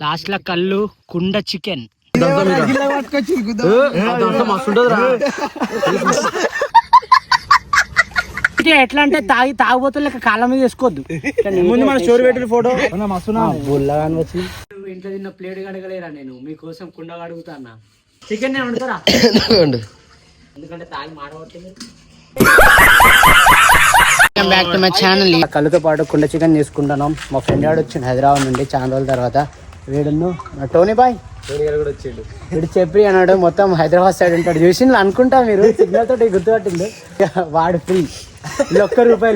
Last లో కళ్ళు కుండ చికెన్ ఎట్లా అంటే తాగుబోతులు లెక్క కాళ్ళ మీద వేసుకోవద్దు. ముందు మన స్టోరీ పెట్టిన ఫోటో బుల్లగా వచ్చి ఇంట్లో తిన్న ప్లేట్ కడగలేరా నేను మీకోసం కుండ కడుగుతానా. చికెన్ నేను వండుతారా ఎందుకంటే తాగి మాడబడుతుంది. Back to my channel. కళ్ళుతో పాటు కుండ చికెన్ తీసుకుంటున్నాం. మా ఫ్రెండ్ గారు వచ్చిండు హైదరాబాద్ నుండి చాలా రోజుల తర్వాత. వీడును టోనీ బాయ్ వీడు చెప్పి అన్నాడు మొత్తం హైదరాబాద్ సైడ్ ఉంటాడు. చూసిండు అనుకుంటా మీరు సిగ్నల్ తోటి గుర్తుపట్టింది. వాడు ఫ్రీ ₹1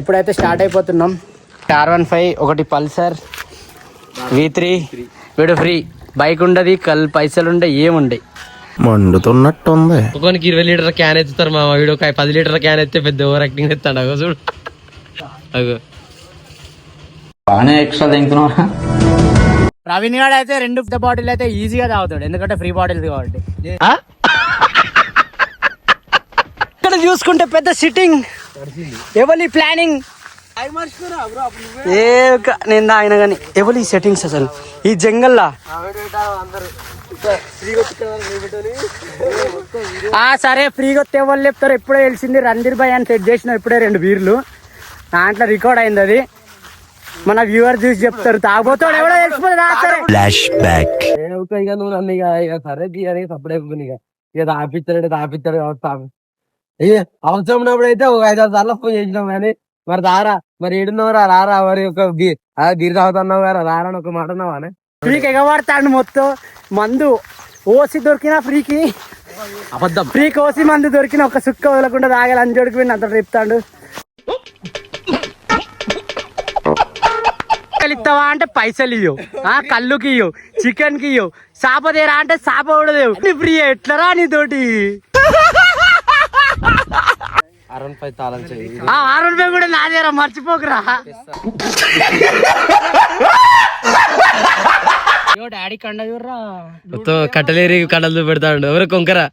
ఇప్పుడైతే స్టార్ట్ అయిపోతున్నాం. R15 ఒకటి పల్సర్ V3 వీడు ఫ్రీ. బైక్ ఉండదు, పైసలు ఉండే ఏముండే మండుతున్నట్టుంది. ఒక్కొనికి 20 లీటర్ క్యాన్ ఎత్తుతారు మా వీడు. 10 లీటర్ క్యాన్ ఎత్తే పెద్ద ఓవర్ యాక్టింగ్ ఎత్తాడు. అగో చూడు అగో బాగానే ఎక్స్ట్రా తింటున్నా. ప్రవీణ్ గారు అయితే 2 బాటిల్ అయితే ఈజీగా తాగుతాడు ఎందుకంటే ఫ్రీ బాటిల్ కాబట్టి. ఇక్కడ చూసుకుంటే పెద్ద సిట్టింగ్ ఎవరి ప్లానింగ్ నేను తాగిన కానీ ఎవరి సెట్టింగ్స్ అసలు ఈ జంగల్లా. సరే ఫ్రీగా వస్తే ఎవరు చెప్తారు. ఎప్పుడో తెలిసింది రణధీర్ భాయ్ అని సెట్ చేసిన ఇప్పుడే 2 బీర్లు దాంట్లో రికార్డ్ అయింది. అది మన వ్యూవర్ చూసి చెప్తారు. తాగబోతాడు ఎవడో తెలిసిపోతుంది. అవసరం ఉన్నప్పుడు అయితే ఒక 5-6 సార్లు ఫోన్ చేసినాం కానీ మరి రారా, మరి ఏడున్నావురా, రారా, మరి ఒక బీర్ తాగుతున్నావు కదా, రారా అని ఒక మాట ఉన్నావా? ఫ్రీకి ఎగబడతాడు మొత్తం మందు. ఓసి దొరికినా ఫ్రీకి అబద్ధం. ఫ్రీకి ఓసి మందు దొరికిన ఒక సుక్క వదలకుండా తాగాలి అని జోడికి అంత చెప్తాడు. ఇస్తావా అంటే పైసలు ఇయ్యవు, కళ్ళుకి ఇయ్యవు, చికెన్ కి ఇయ్యవు, సాప తీరా అంటే సాప కూడదేవు. ఫ్రీ ఎట్లరా నీతోటి. R15 కూడా నాదేరా మర్చిపోకురా. డాడీ కండ చూడరా మొత్తం కట్టలేరి కడలు పెడతాడు. ఎవరు కొంకరా.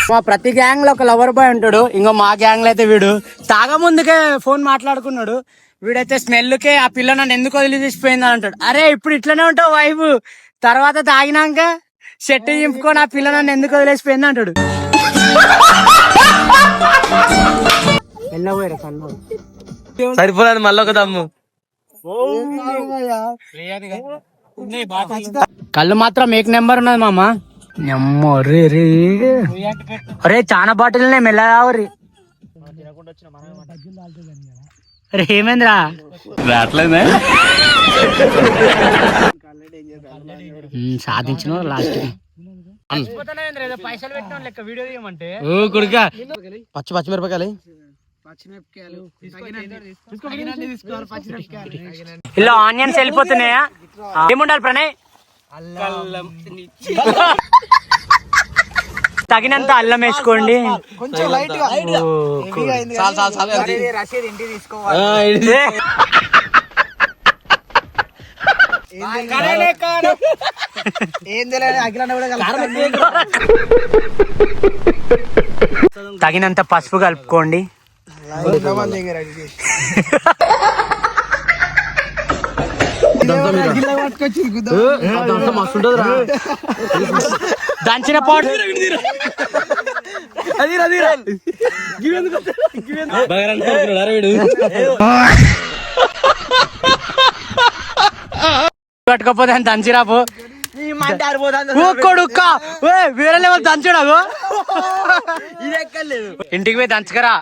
మా ప్రతి గ్యాంగ్ లో ఒక లవర్ బాయ్ ఉంటాడు. ఇంకో మా గ్యాంగ్ లో అయితే వీడు తాగ ముందుకే ఫోన్ మాట్లాడుకున్నాడు. వీడైతే స్మెల్ కే ఆ పిల్ల నన్ను ఎందుకు వదిలి తీసిపోయింది అని అంటాడు. అరే ఇప్పుడు ఇట్లనే ఉంటావు వైఫ్, తర్వాత తాగినాక షెట్ చింపుకొని ఆ పిల్ల నన్ను ఎందుకు వదిలేసిపోయింది అంటాడు. సరిపోలేదు మళ్ళీ ఒక దమ్ము. కళ్ళు మాత్రం ఏక్ నెంబర్ ఉన్నది మామ. అరే చాలా బాటిల్నే మెల్లరి. అరే ఏమైందిరా సాధించిన లాస్ట్ పైసలు పెట్టిన లెక్క వీడియో తీయమంటే కొడుకా పచ్చిమిరపకాయలు ఇలా ఆనియన్స్ వెళ్ళిపోతున్నాయా? ఏముండాలి ప్రణయ్? తగినంత అల్లం వేసుకోండి. తగినంత పసుపు కలుపుకోండి. దంచిన పాటు పట్టుకోపోతే దంచిరాపు వేరే లెవెల్ దంచుడాగు. ఇంటికి పోయి దంచుకరా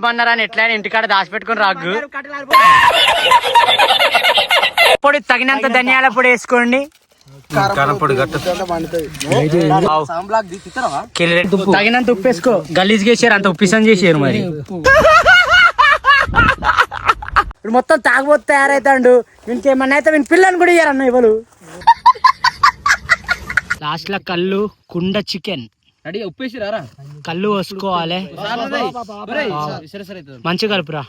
అన్నారా అని ఎట్లా ఇంటికాడ దాచిపెట్టుకుని రాగు. పొడి తగినంత ధనియాల పొడి వేసుకోండి. తగినంత ఉప్పు వేసుకో. గలీజ్ చేసారు, అంత ఉప్పిసం చేసారు. మరి ఇప్పుడు మొత్తం తాగబోతు తయారైతాడు. వీనికేమన్నా అయితే వీని పిల్లని కూడా ఇయ్యారన్న ఇవ్వరు. లాస్ట్ లో కళ్ళు కుండ చికెన్ ఉప్పేసిరారా, కళ్ళు పోసుకోవాలి. మంచి కలుపురా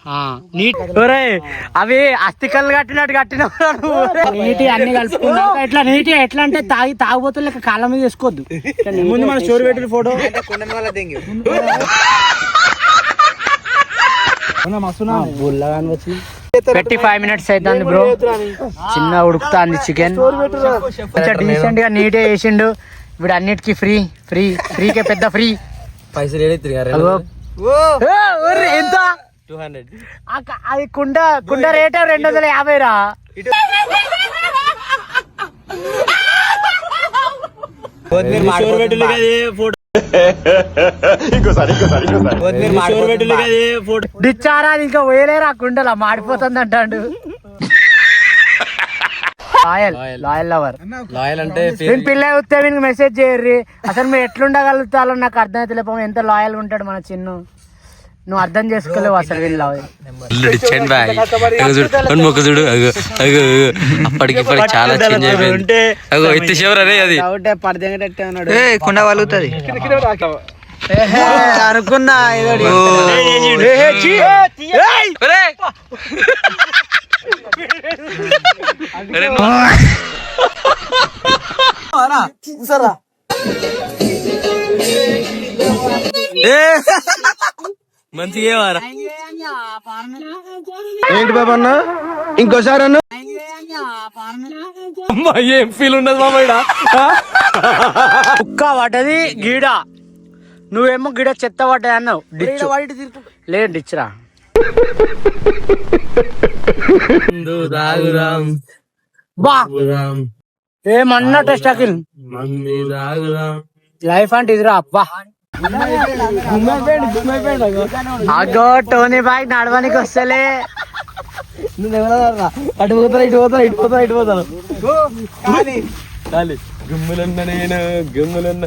నీట్. అవి అస్థి కళ్ళు కట్టిన నీటి అన్ని కలుపుకున్నా ఎట్లా నీట్ ఎట్లా అంటే తాగుబోతులు లెక్క కాళ్ళ మీద వేసుకోవద్దు. ముందు మన స్టోరీ పెట్టిన ఫోటో బుల్లగా వచ్చింది పెట్టి 5 minutes అవుతుంది బ్రో. చిన్న ఉడుకుతాంది చికెన్. కొంచెం డీసెంట్ గా నీట్ గా చేసిండు. ఇప్పుడు అన్నిటికీ ఫ్రీ ఫ్రీ ఫ్రీకే పెద్ద ఫ్రీ. పైసలు ఏడైతే ఎంత 200. అది కుండ రేట్ 250 రా. డిచ్చారా ఇంకా పోయలేరా కుండలా మాడిపోతుంది అంటాడు. Loyal lover. లాయల్ అంటే నేను పిల్ల వస్తే వీనికి మెసేజ్ చేయర్రి. అసలు మీరు ఎట్లుండగలుగుతారో నాకు అర్థమైతే లేకపోతే ఎంత లాయల్ ఉంటాడు మన చిన్ను. నువ్వు అర్థం చేసుకోలేవు అసలు వీళ్ళు చూడు అప్పటికి చాలా చేంజ్ అయిపోయింది. అది పడదెంగటట్టే ఉన్నాడు. కుండ వలుగుతుంది అనుకున్నా మంచిగా ఏంటి బాబా అన్న ఇంకోసారి అన్న ఏం ఫీల్ ఉండదు మామ. కుక్క పడ్డది గీడ, నువ్వేమో గిడ చెత్త పడ్డది అన్నావు. లేదు డిచ్రా. బా ఏమన్నా టెస్ట్ అకిల్ లైఫ్ అంటే ఇదిరా. అబ్బా అగో టోనీ బాయ్ నడవనికి వస్తలే. అటు పోతాను ఇటు పోతాను ఇటు పోతాను ఇటు పోతాను గమ్ములన్న నేను గమ్ములన్న